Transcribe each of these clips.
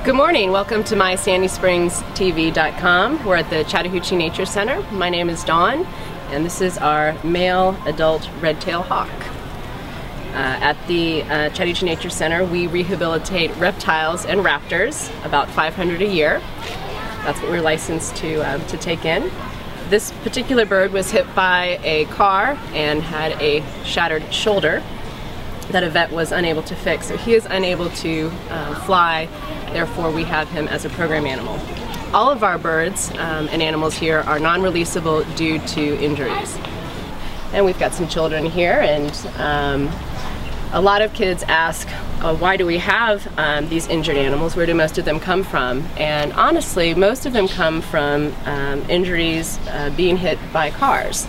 Good morning, welcome to MySandySpringsTV.com. We're at the Chatt Nature Center. My name is Dawn, and this is our male adult red-tailed hawk. At the Chatt Nature Center, we rehabilitate reptiles and raptors, about 500 a year. That's what we're licensed to take in. This particular bird was hit by a car and had a shattered shoulder that a vet was unable to fix. So he is unable to fly, therefore we have him as a program animal. All of our birds and animals here are non-releasable due to injuries. And we've got some children here, and a lot of kids ask, why do we have these injured animals? Where do most of them come from? And honestly, most of them come from injuries being hit by cars.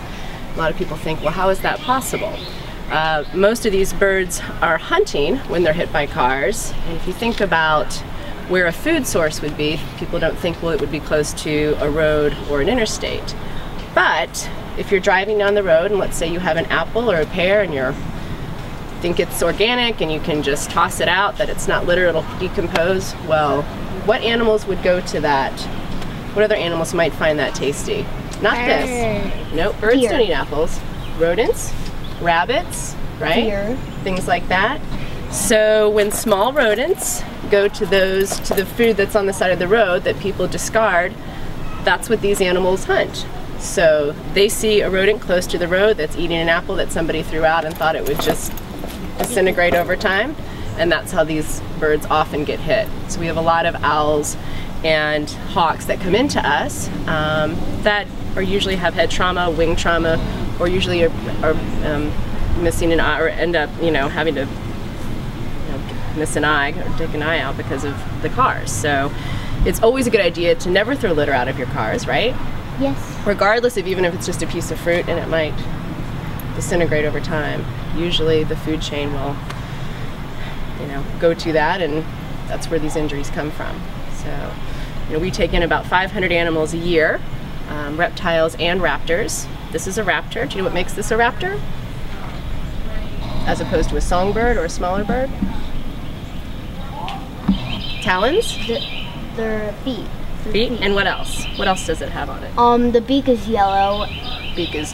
A lot of people think, well, how is that possible? Most of these birds are hunting when they're hit by cars, and if you think about where a food source would be, people don't think, well, it would be close to a road or an interstate. But if you're driving down the road and let's say you have an apple or a pear and you think it's organic and you can just toss it out, that it's not litter, it'll decompose, well, what animals would go to that? What other animals might find that tasty? Not this. Nope, birds don't eat apples. Rodents, rabbits, right? Deer. Things like that. So when small rodents go to the food that's on the side of the road that people discard, that's what these animals hunt. So they see a rodent close to the road that's eating an apple that somebody threw out and thought it would just disintegrate over time, and that's how these birds often get hit. So we have a lot of owls and hawks that come into us that usually have head trauma, wing trauma, or usually are missing an eye, or end up, having to miss an eye or take an eye out because of the cars. So it's always a good idea to never throw litter out of your cars, right? Yes. Regardless of even if it's just a piece of fruit and it might disintegrate over time. Usually the food chain will, go to that, and that's where these injuries come from. So, we take in about 500 animals a year, reptiles and raptors. This is a raptor. Do you know what makes this a raptor? As opposed to a songbird or a smaller bird? Talons? Their feet. Feet? And what else? What else does it have on it? The beak is yellow. Beak is,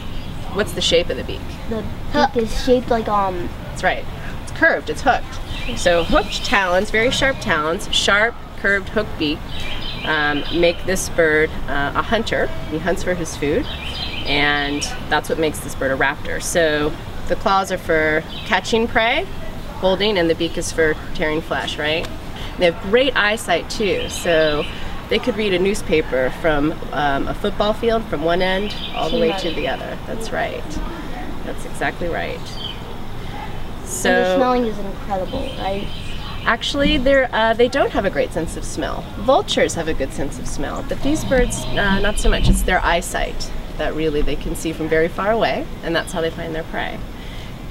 what's the shape of the beak? The beak is shaped like That's right. It's curved, it's hooked. So hooked talons, very sharp talons, sharp, curved, hooked beak, make this bird a hunter. He hunts for his food, and that's what makes this bird a raptor. So the claws are for catching prey, holding, and the beak is for tearing flesh, right? They have great eyesight too, so they could read a newspaper from a football field from one end all the way to the other. That's right. That's exactly right. So and the smelling is incredible, right? Actually, they don't have a great sense of smell. Vultures have a good sense of smell, but these birds, not so much. It's their eyesight that really they can see from very far away, and that's how they find their prey.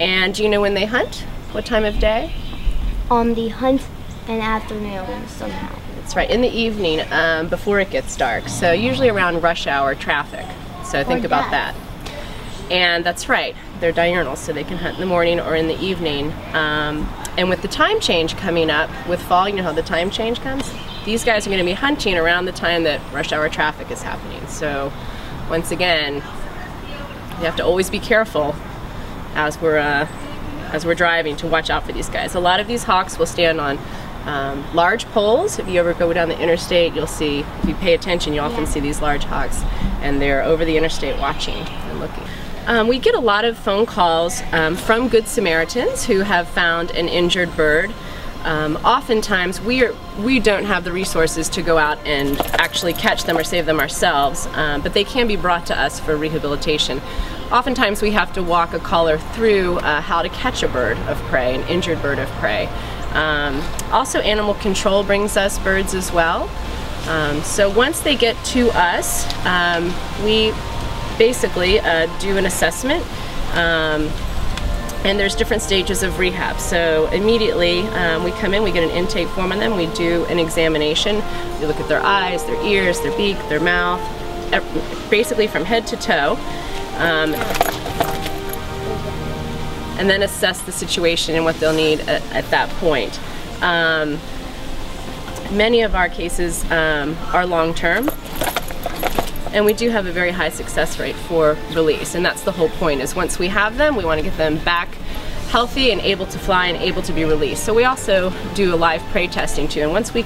And do you know when they hunt? What time of day? They hunt in afternoon somehow. That's right, in the evening, before it gets dark. So usually around rush hour traffic. So think about that. And that's right, they're diurnal, so they can hunt in the morning or in the evening. And with the time change coming up, with fall, you know how the time change comes? These guys are going to be hunting around the time that rush hour traffic is happening. So once again, you have to always be careful as we're driving to watch out for these guys. A lot of these hawks will stand on large poles. If you ever go down the interstate, you'll see, if you pay attention, you often see these large hawks, and they're over the interstate watching and looking. We get a lot of phone calls from Good Samaritans who have found an injured bird. Oftentimes we don't have the resources to go out and actually catch them or save them ourselves, but they can be brought to us for rehabilitation. Oftentimes we have to walk a caller through how to catch a bird of prey, an injured bird of prey. Also, animal control brings us birds as well. So once they get to us, we basically do an assessment, and there's different stages of rehab. So immediately we come in, we get an intake form on them, we do an examination. We look at their eyes, their ears, their beak, their mouth, basically from head to toe. And then assess the situation and what they'll need at that point. Many of our cases are long-term, and we do have a very high success rate for release, and that's the whole point, is once we have them, we want to get them back healthy and able to fly and able to be released. So we also do a live prey testing too, and once they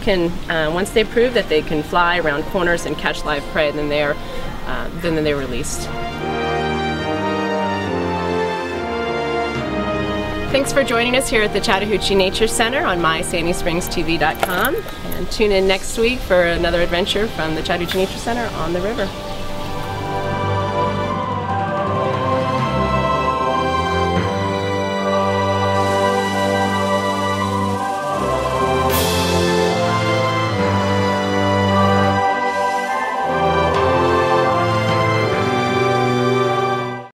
prove that they can fly around corners and catch live prey, then they're released. Thanks for joining us here at the Chattahoochee Nature Center on mysandyspringstv.com, and tune in next week for another adventure from the Chattahoochee Nature Center on the river.